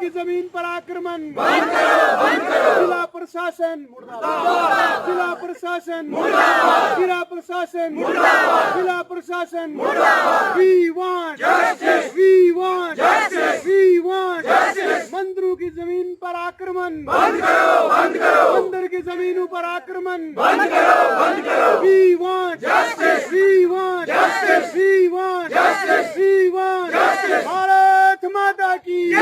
की जमीन पर आक्रमण बंद करो। जिला प्रशासन मुर्दाबाद, जिला प्रशासन मुर्दाबाद, जिला प्रशासन मुर्दाबाद, जिला प्रशासन मुर्दाबाद। We want justice, we want justice, we want justice. मंदिरों की जमीन पर आक्रमण बंद करो, बंद करो। मंदिर की जमीनों पर आक्रमण बंद करो, बंद करो। We want justice, we want justice, we want justice, we want justice. Bharat माता की जय,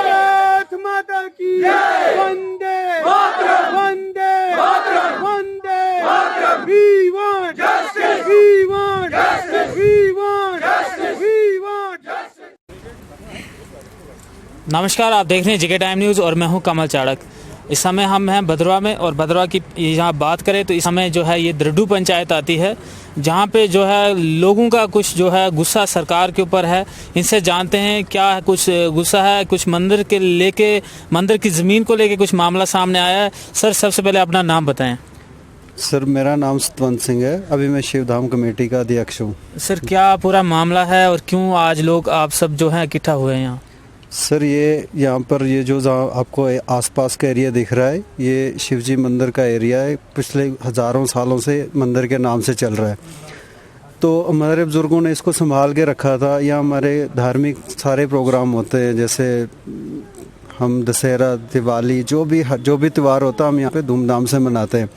भारत माता की जय। वंदे मातरम, वंदे मातरम, वंदे मातरम। We want justice, we want justice, we want justice, we want justice. नमस्कार, आप देख रहे हैं जेके टाइम न्यूज़ और मैं हूं कमल चाड़क। इस समय हम हैं भदरवा में और भदरवा की यहाँ बात करें तो इस समय जो है ये दृढ़ू पंचायत आती है, जहाँ पे जो है लोगों का कुछ जो है गुस्सा सरकार के ऊपर है। इनसे जानते हैं क्या कुछ गुस्सा है, कुछ मंदिर के लेके, मंदिर की ज़मीन को लेके कुछ मामला सामने आया है। सर, सबसे पहले अपना नाम बताएं। सर, मेरा नाम सतवंत सिंह है। अभी मैं शिवधाम कमेटी का अध्यक्ष हूँ। सर, क्या पूरा मामला है और क्यों आज लोग आप सब जो है इकट्ठा हुए हैं यहाँ? सर, ये यहाँ पर ये जो आपको आसपास का एरिया दिख रहा है, ये शिवजी मंदिर का एरिया है। पिछले हज़ारों सालों से मंदिर के नाम से चल रहा है। तो हमारे बुज़ुर्गों ने इसको संभाल के रखा था। यहाँ हमारे धार्मिक सारे प्रोग्राम होते हैं, जैसे हम दशहरा, दिवाली, जो भी त्यौहार होता है हम यहाँ पे धूमधाम से मनाते हैं।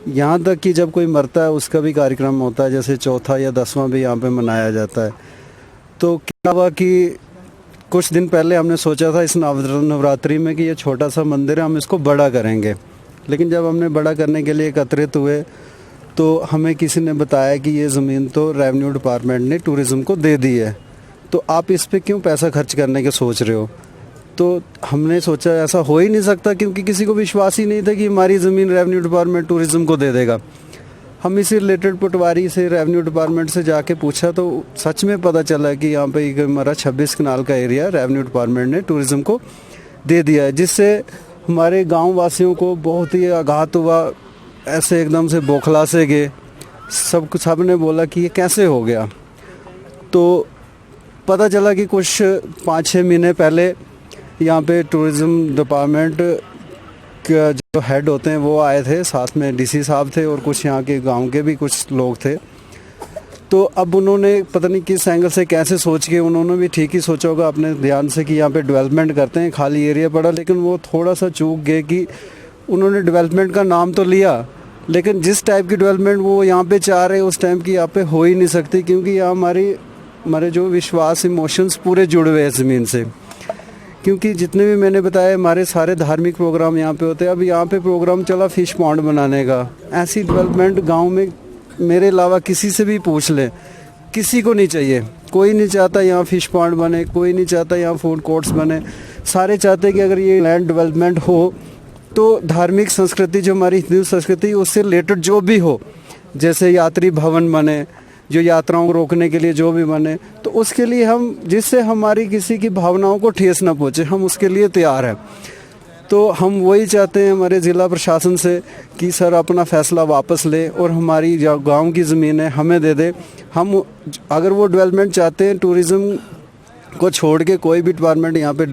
यहाँ तक कि जब कोई मरता है उसका भी कार्यक्रम होता है, जैसे चौथा या 10वां भी यहाँ पे मनाया जाता है। तो क्या हुआ कि कुछ दिन पहले हमने सोचा था इस नवरात्रि में कि ये छोटा सा मंदिर है, हम इसको बड़ा करेंगे। लेकिन जब हमने बड़ा करने के लिए एकत्रित हुए तो हमें किसी ने बताया कि ये ज़मीन तो रेवेन्यू डिपार्टमेंट ने टूरिज़्म को दे दी है, तो आप इस पे क्यों पैसा खर्च करने के सोच रहे हो। तो हमने सोचा ऐसा हो ही नहीं सकता, क्योंकि किसी को विश्वास ही नहीं था कि हमारी ज़मीन रेवेन्यू डिपार्टमेंट टूरिज़्म को दे देगा। हम इसी रिलेटेड पटवारी से, रेवेन्यू डिपार्टमेंट से जाके पूछा तो सच में पता चला कि यहाँ पे हमारा 26 कनाल का एरिया रेवेन्यू डिपार्टमेंट ने टूरिज़्म को दे दिया है, जिससे हमारे गांव वासियों को बहुत ही आघात हुआ। ऐसे एकदम से बौखला से गए, सब ने बोला कि ये कैसे हो गया। तो पता चला कि कुछ 5-6 महीने पहले यहाँ पे टूरिज़्म डिपार्टमेंट के जो हेड होते हैं वो आए थे, साथ में डीसी साहब थे और कुछ यहाँ के गांव के भी कुछ लोग थे। तो अब उन्होंने पता नहीं किस एंगल से कैसे सोच के, उन्होंने भी ठीक ही सोचा होगा अपने ध्यान से कि यहाँ पे डेवलपमेंट करते हैं, खाली एरिया पड़ा। लेकिन वो थोड़ा सा चूक गए कि उन्होंने डेवलपमेंट का नाम तो लिया, लेकिन जिस टाइप की डेवलपमेंट वो यहाँ पे चाह रहे उस टाइप की यहाँ पे हो ही नहीं सकती, क्योंकि यहाँ हमारे जो विश्वास, इमोशंस पूरे जुड़े हुए हैं ज़मीन से। क्योंकि जितने भी मैंने बताया हमारे सारे धार्मिक प्रोग्राम यहाँ पे होते हैं। अब यहाँ पे प्रोग्राम चला फिश पॉन्ड बनाने का। ऐसी डेवलपमेंट गांव में मेरे अलावा किसी से भी पूछ लें, किसी को नहीं चाहिए। कोई नहीं चाहता यहाँ फिश पॉन्ड बने, कोई नहीं चाहता यहाँ फूड कोर्ट्स बने। सारे चाहते हैं कि अगर ये लैंड डेवलपमेंट हो तो धार्मिक संस्कृति, जो हमारी हिंदू संस्कृति, उससे रिलेटेड जो भी हो, जैसे यात्री भवन बने, जो यात्राओं को रोकने के लिए जो भी बने, तो उसके लिए हम, जिससे हमारी किसी की भावनाओं को ठेस ना पहुँचे, हम उसके लिए तैयार हैं। तो हम वही चाहते हैं हमारे ज़िला प्रशासन से कि सर अपना फ़ैसला वापस ले और हमारी जो गांव की ज़मीन है हमें दे दे। हम अगर वो डेवलपमेंट चाहते हैं, टूरिज़्म को छोड़ के कोई भी डिपार्टमेंट यहाँ पे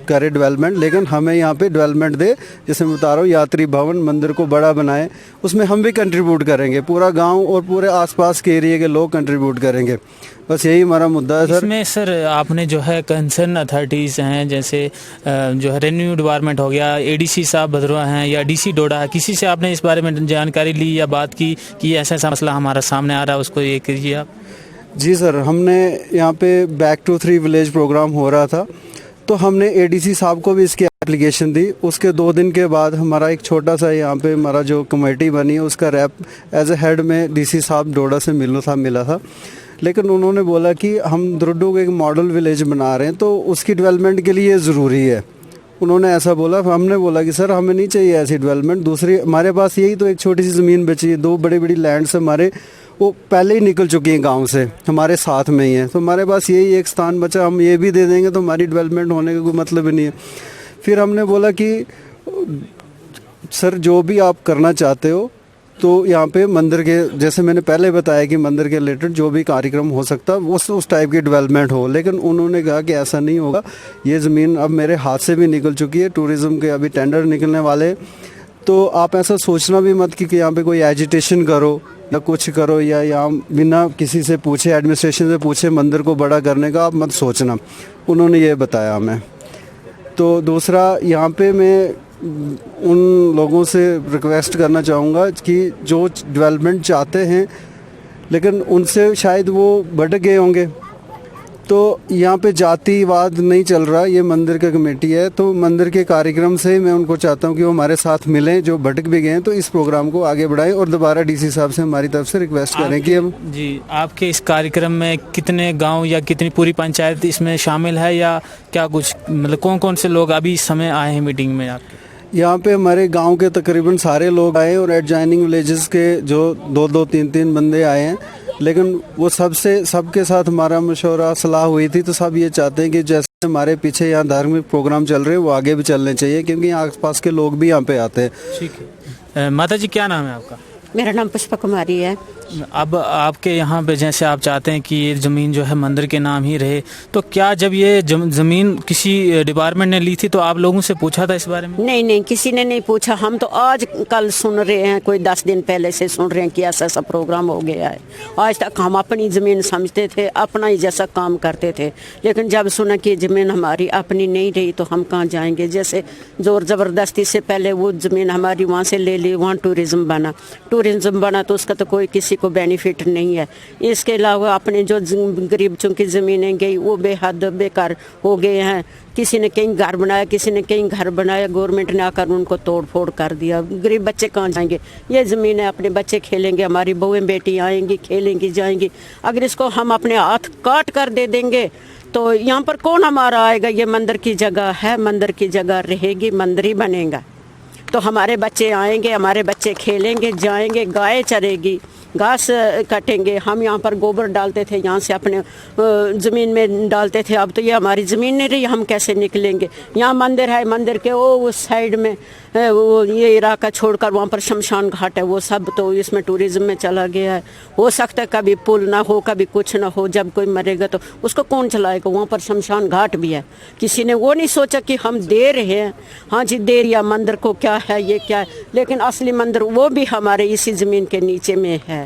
करे डेवलपमेंट, लेकिन हमें यहाँ पे डेवलपमेंट दे। जैसे मैं बता रहा हूँ, यात्री भवन, मंदिर को बड़ा बनाए, उसमें हम भी कंट्रीब्यूट करेंगे। पूरा गांव और पूरे आसपास के एरिया के लोग कंट्रीब्यूट करेंगे। बस यही हमारा मुद्दा है सर। इसमें सर आपने जो है कंसर्न अथॉरिटीज़ हैं, जैसे जो है रेवेन्यू डिपार्टमेंट हो गया, एडीसी साहब भदरवा हैं या डीसी डोडा है, किसी से आपने इस बारे में जानकारी ली या बात की कि ऐसा ऐसा मसला हमारा सामने आ रहा है, उसको ये कीजिए आप? जी सर, हमने यहाँ पे बैक टू 3 विलेज प्रोग्राम हो रहा था, तो हमने एडीसी साहब को भी इसकी एप्लीकेशन दी। उसके 2 दिन के बाद हमारा एक छोटा सा यहाँ पे हमारा जो कमेटी बनी है उसका रैप एज ए हेड में डीसी साहब डोडा से मिला था। लेकिन उन्होंने बोला कि हम द्रुड्डू को एक मॉडल विलेज बना रहे हैं, तो उसकी डेवलपमेंट के लिए ज़रूरी है। उन्होंने ऐसा बोला। हमने बोला कि सर हमें नहीं चाहिए ऐसी डेवलपमेंट, दूसरी हमारे पास यही तो एक छोटी सी ज़मीन बची है, 2 बड़ी बड़ी लैंड्स हमारे वो पहले ही निकल चुकी हैं गांव से, हमारे साथ में ही है, तो हमारे पास यही एक स्थान बचा, हम ये भी दे देंगे तो हमारी डेवलपमेंट होने का कोई मतलब ही नहीं है। फिर हमने बोला कि सर जो भी आप करना चाहते हो तो यहाँ पे मंदिर के, जैसे मैंने पहले बताया कि मंदिर के रिलेटेड जो भी कार्यक्रम हो सकता है उस टाइप की डेवलपमेंट हो, लेकिन उन्होंने कहा कि ऐसा नहीं होगा। ये ज़मीन अब मेरे हाथ से भी निकल चुकी है, टूरिज़्म के अभी टेंडर निकलने वाले, तो आप ऐसा सोचना भी मत कि यहाँ पे कोई एजिटेशन करो या कुछ करो, या यहाँ बिना किसी से पूछे, एडमिनिस्ट्रेशन से पूछे मंदिर को बड़ा करने का आप मत सोचना। उन्होंने ये बताया हमें। तो दूसरा, यहाँ पे मैं उन लोगों से रिक्वेस्ट करना चाहूँगा कि जो डेवलपमेंट चाहते हैं लेकिन उनसे शायद वो भटक गए होंगे, तो यहाँ पे जातिवाद नहीं चल रहा, ये मंदिर का कमेटी है, तो मंदिर के कार्यक्रम से मैं उनको चाहता हूँ कि वो हमारे साथ मिलें, जो भटक भी गए हैं, तो इस प्रोग्राम को आगे बढ़ाएं और दोबारा डीसी साहब से हमारी तरफ से रिक्वेस्ट करें कि हम जी, आपके इस कार्यक्रम में कितने गांव या कितनी पूरी पंचायत इसमें शामिल है, या क्या कुछ मतलब कौन कौन से लोग अभी इस समय आए हैं मीटिंग में आपके? यहाँ पे हमारे गांव के तकरीबन सारे लोग आए और एडजॉइनिंग विलेजेस के जो 2-2, 3-3 बंदे आए हैं, लेकिन वो सबके साथ हमारा मशवरा सलाह हुई थी, तो सब ये चाहते हैं कि जैसे हमारे पीछे यहाँ धार्मिक प्रोग्राम चल रहे हैं वो आगे भी चलने चाहिए, क्योंकि यहाँ आसपास के लोग भी यहाँ पे आते हैं। ठीक है। माता जी, क्या नाम है आपका? मेरा नाम पुष्पा कुमारी है। अब आपके यहाँ पे जैसे आप चाहते हैं कि ये ज़मीन जो है मंदिर के नाम ही रहे, तो क्या जब ये ज़मीन किसी डिपार्टमेंट ने ली थी तो आप लोगों से पूछा था इस बारे में? नहीं नहीं, किसी ने नहीं पूछा। हम तो आज कल सुन रहे हैं, कोई 10 दिन पहले से सुन रहे हैं कि ऐसा ऐसा प्रोग्राम हो गया है। आज तक हम अपनी ज़मीन समझते थे, अपना ही जैसा काम करते थे, लेकिन जब सुना कि ज़मीन हमारी अपनी नहीं रही तो हम कहाँ जाएंगे। जैसे जोर ज़बरदस्ती से पहले वो ज़मीन हमारी वहाँ से ले ली, वहाँ टूरिज़्म बना तो उसका तो कोई किसी को बेनिफिट नहीं है। इसके अलावा अपने जो गरीब चूँकि ज़मीनें गई वो बेहद बेकार हो गए हैं। किसी ने कहीं घर बनाया, किसी ने कहीं घर बनाया, गवर्नमेंट ने आकर उनको तोड़ फोड़ कर दिया। गरीब बच्चे कहाँ जाएंगे? ये ज़मीन है, अपने बच्चे खेलेंगे, हमारी बहुएं बेटी आएंगी, खेलेंगी, जाएंगी। अगर इसको हम अपने हाथ काट कर दे देंगे तो यहाँ पर कौन हमारा आएगा? ये मंदिर की जगह है, मंदिर की जगह रहेगी, मंदिर ही बनेगा। तो हमारे बच्चे आएंगे, हमारे बच्चे खेलेंगे, जाएंगे, गाय चरेगी, घास काटेंगे। हम यहाँ पर गोबर डालते थे, यहाँ से अपने ज़मीन में डालते थे। अब तो ये हमारी ज़मीन नहीं रही, हम कैसे निकलेंगे? यहाँ मंदिर है, मंदिर के उस साइड में वो ये इलाका छोड़कर वहाँ पर शमशान घाट है, वो सब तो इसमें टूरिज़्म में चला गया है। हो सकता है कभी पुल ना हो, कभी कुछ ना हो, जब कोई मरेगा तो उसको कौन चलाएगा? वहाँ पर शमशान घाट भी है। किसी ने वो नहीं सोचा कि हम दे रहे हैं, हाँ जी दे रिया मंदिर को, क्या है ये क्या है, लेकिन असली मंदिर वो भी हमारे इसी ज़मीन के नीचे में है।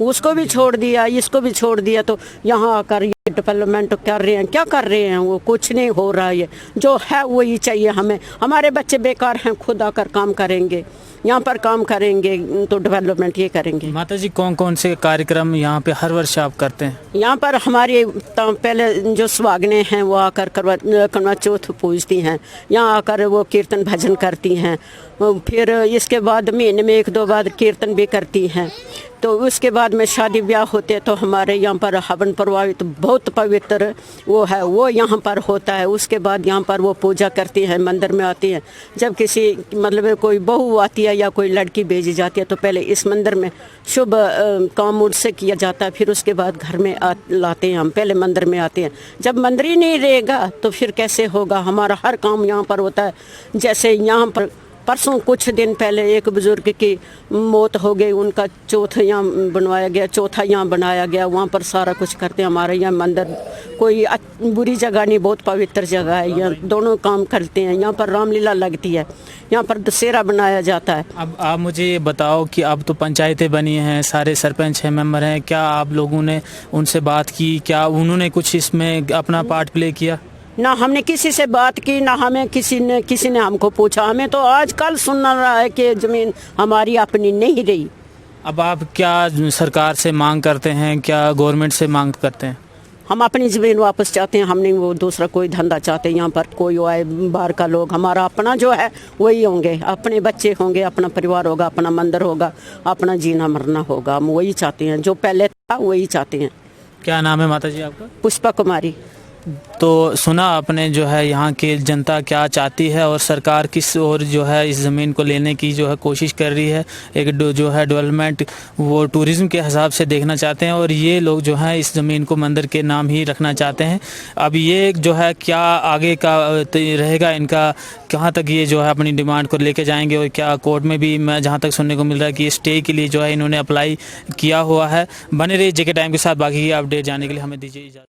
उसको भी छोड़ दिया, इसको भी छोड़ दिया, तो यहाँ आकर ये डेवलपमेंट कर रहे हैं। क्या कर रहे हैं? वो कुछ नहीं हो रहा है। जो है वही चाहिए हमें। हमारे बच्चे बेकार हैं, खुद आकर काम करेंगे, यहाँ पर काम करेंगे तो डेवलपमेंट ये करेंगे। माता जी, कौन कौन से कार्यक्रम यहाँ पे हर वर्ष आप करते हैं? यहाँ पर हमारे पहले जो सुहागनें हैं वो आकर करवा चौथ पूजती हैं, यहाँ आकर वो कीर्तन भजन करती हैं। फिर इसके बाद महीने में 1-2 बार कीर्तन भी करती हैं। तो उसके बाद में शादी ब्याह होते हैं तो हमारे यहाँ पर हवन प्रभावित बहुत पवित्र वो है, वो यहाँ पर होता है। उसके बाद यहाँ पर वो पूजा करती हैं, मंदिर में आती हैं। जब किसी मतलब कोई बहू आती है या कोई लड़की भेजी जाती है तो पहले इस मंदिर में शुभ काम उससे किया जाता है, फिर उसके बाद घर में लाते हैं हम। पहले मंदिर में आते हैं। जब मंदिर ही नहीं रहेगा तो फिर कैसे होगा? हमारा हर काम यहाँ पर होता है। जैसे यहाँ पर परसों कुछ दिन पहले एक बुजुर्ग की मौत हो गई, उनका चौथ यहाँ बनवाया गया, चौथा यहाँ बनाया गया। वहाँ पर सारा कुछ करते हैं। हमारे यहाँ मंदिर कोई बुरी जगह नहीं, बहुत पवित्र जगह है। यहाँ दोनों काम करते हैं। यहाँ पर रामलीला लगती है, यहाँ पर दशहरा बनाया जाता है। अब आप मुझे ये बताओ कि अब तो पंचायतें बनी हैं, सारे सरपंच हैं, मेंबर हैं, क्या आप लोगों ने उनसे बात की? क्या उन्होंने कुछ इसमें अपना पार्ट प्ले किया? ना हमने किसी से बात की, ना हमें किसी ने हमको पूछा। हमें तो आज कल सुनना रहा है कि ज़मीन हमारी अपनी नहीं रही। अब आप क्या सरकार से मांग करते हैं, क्या गवर्नमेंट से मांग करते हैं? हम अपनी ज़मीन वापस चाहते हैं। हम नहीं वो दूसरा कोई धंधा चाहते। यहाँ पर कोई आए बाहर का लोग, हमारा अपना जो है वही होंगे, अपने बच्चे होंगे, अपना परिवार होगा, अपना मंदिर होगा, अपना जीना मरना होगा। हम वही चाहते हैं, जो पहले था वही चाहते हैं। क्या नाम है माता जी आपका? पुष्पा कुमारी। तो सुना आपने जो है यहाँ की जनता क्या चाहती है और सरकार किस ओर जो है इस ज़मीन को लेने की जो है कोशिश कर रही है। एक जो है डेवलपमेंट वो टूरिज़्म के हिसाब से देखना चाहते हैं और ये लोग जो है इस ज़मीन को मंदिर के नाम ही रखना चाहते हैं। अब ये जो है क्या आगे का रहेगा इनका, कहाँ तक ये जो है अपनी डिमांड को लेके जाएंगे और क्या कोर्ट में भी मैं जहाँ तक सुनने को मिल रहा है कि स्टे के लिए जो है इन्होंने अप्लाई किया हुआ है। बने रहिए जेके टाइम के साथ, बाकी की अपडेट जानने के लिए हमें दीजिए इजाज़त।